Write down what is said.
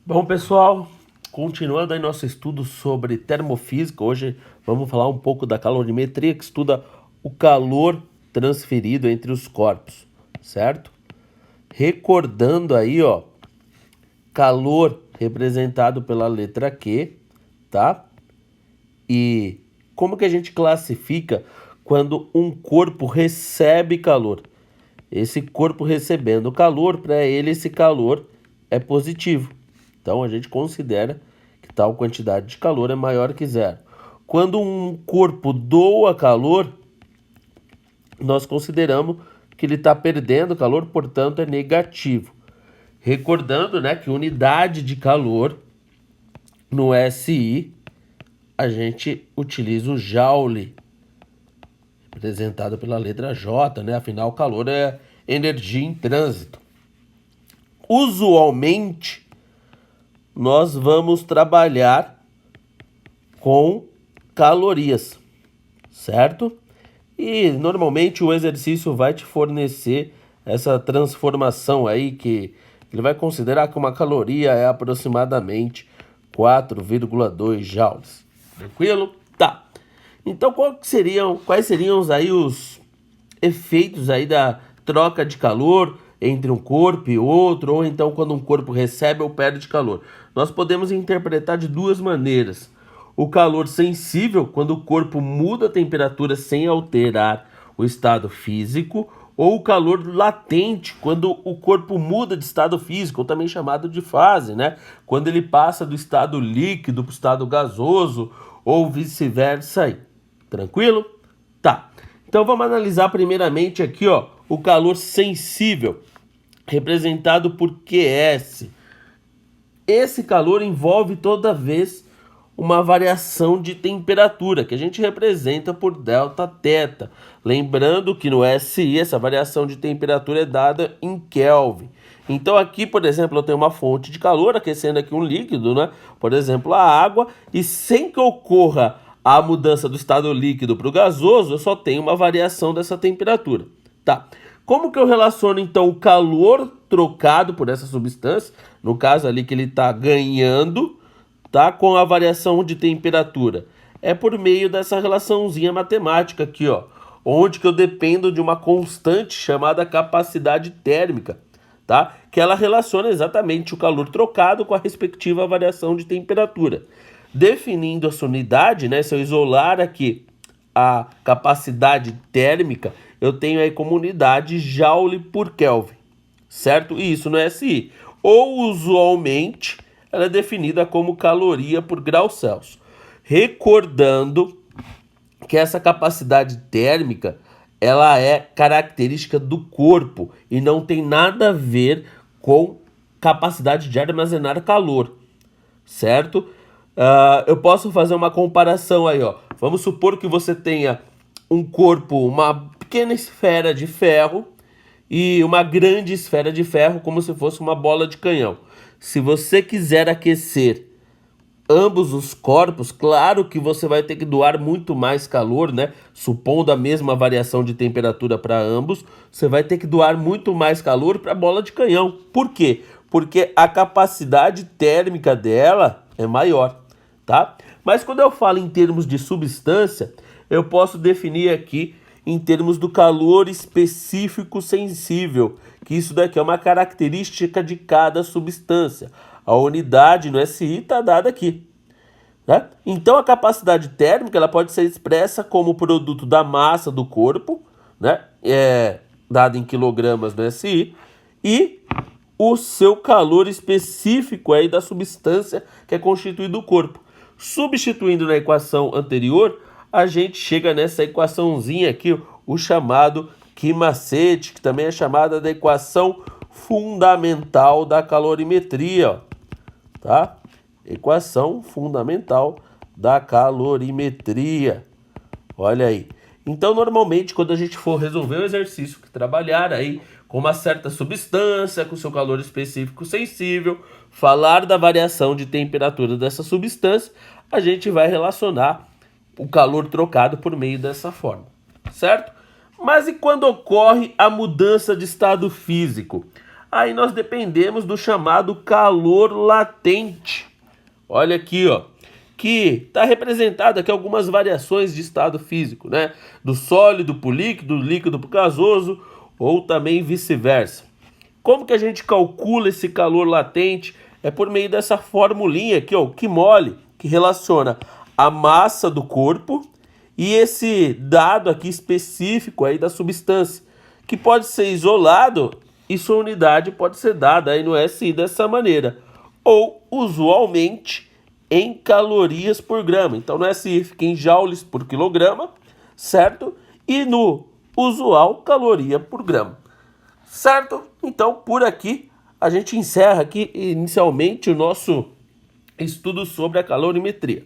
Bom, pessoal, continuando aí nosso estudo sobre termofísica, hoje vamos falar um pouco da calorimetria, que estuda o calor transferido entre os corpos, certo? Recordando aí, ó, calor representado pela letra Q, tá? E como que a gente classifica quando um corpo recebe calor? Esse corpo recebendo calor, para ele esse calor é positivo. Então a gente considera que tal quantidade de calor é maior que zero. Quando um corpo doa calor, nós consideramos que ele está perdendo calor, portanto é negativo. Recordando, né, que unidade de calor no SI a gente utiliza o Joule, representado pela letra J, né? Afinal, o calor é energia em trânsito. Usualmente, nós vamos trabalhar com calorias, certo? E normalmente o exercício vai te fornecer essa transformação aí que ele vai considerar que uma caloria é aproximadamente 4,2 joules. Tranquilo? Tá. Então quais seriam aí os efeitos aí da troca de calor entre um corpo e outro, ou então quando um corpo recebe ou perde calor? Nós podemos interpretar de duas maneiras. O calor sensível, quando o corpo muda a temperatura sem alterar o estado físico, ou o calor latente, quando o corpo muda de estado físico, ou também chamado de fase, né? Quando ele passa do estado líquido para o estado gasoso, ou vice-versa. Tranquilo? Tá. Então vamos analisar primeiramente aqui, ó, o calor sensível, representado por QS. Esse calor envolve toda vez uma variação de temperatura, que a gente representa por delta θ. Lembrando que no SI essa variação de temperatura é dada em Kelvin. Então aqui, por exemplo, eu tenho uma fonte de calor aquecendo aqui um líquido, né? Por exemplo, a água, e sem que ocorra a mudança do estado líquido para o gasoso, eu só tenho uma variação dessa temperatura. Tá. Como que eu relaciono então o calor trocado por essa substância, no caso ali que ele está ganhando, tá, com a variação de temperatura? É por meio dessa relaçãozinha matemática aqui, ó, onde que eu dependo de uma constante chamada capacidade térmica, tá? Que ela relaciona exatamente o calor trocado com a respectiva variação de temperatura. Definindo essa unidade, né, se eu isolar aqui a capacidade térmica, eu tenho aí como unidade Joule por Kelvin, certo? E isso no SI. Ou usualmente ela é definida como caloria por grau Celsius. Recordando que essa capacidade térmica ela é característica do corpo e não tem nada a ver com capacidade de armazenar calor, certo? Eu posso fazer uma comparação aí, ó. Vamos supor que você tenha um corpo, uma pequena esfera de ferro e uma grande esfera de ferro, como se fosse uma bola de canhão. Se você quiser aquecer ambos os corpos, claro que você vai ter que doar muito mais calor, né? Supondo a mesma variação de temperatura para ambos, você vai ter que doar muito mais calor para a bola de canhão. Por quê? Porque a capacidade térmica dela é maior, tá? Mas quando eu falo em termos de substância, eu posso definir aqui em termos do calor específico sensível, que isso daqui é uma característica de cada substância. A unidade no SI está dada aqui, né? Então a capacidade térmica ela pode ser expressa como produto da massa do corpo, né? Dada em quilogramas no SI, e o seu calor específico aí da substância que é constituído o corpo. Substituindo na equação anterior, a gente chega nessa equaçãozinha aqui, o chamado Q-macete, que também é chamada da equação fundamental da calorimetria, ó, tá? Equação fundamental da calorimetria. Olha aí. Então, normalmente, quando a gente for resolver o exercício que trabalhar aí com uma certa substância, com seu calor específico sensível, falar da variação de temperatura dessa substância, a gente vai relacionar o calor trocado por meio dessa forma, certo? Mas e quando ocorre a mudança de estado físico? aí nós dependemos do chamado calor latente. Olha aqui, ó, que está representado aqui algumas variações de estado físico, né? Do sólido para o líquido, do líquido para o gasoso, ou também vice-versa. Como que a gente calcula esse calor latente? É por meio dessa formulinha aqui, ó, que mole, que relaciona a massa do corpo e esse dado aqui específico aí da substância, que pode ser isolado e sua unidade pode ser dada aí no SI dessa maneira, ou usualmente em calorias por grama. Então no SI fica em joules por quilograma, certo? E no usual, caloria por grama, certo? Então por aqui a gente encerra aqui inicialmente o nosso estudo sobre a calorimetria.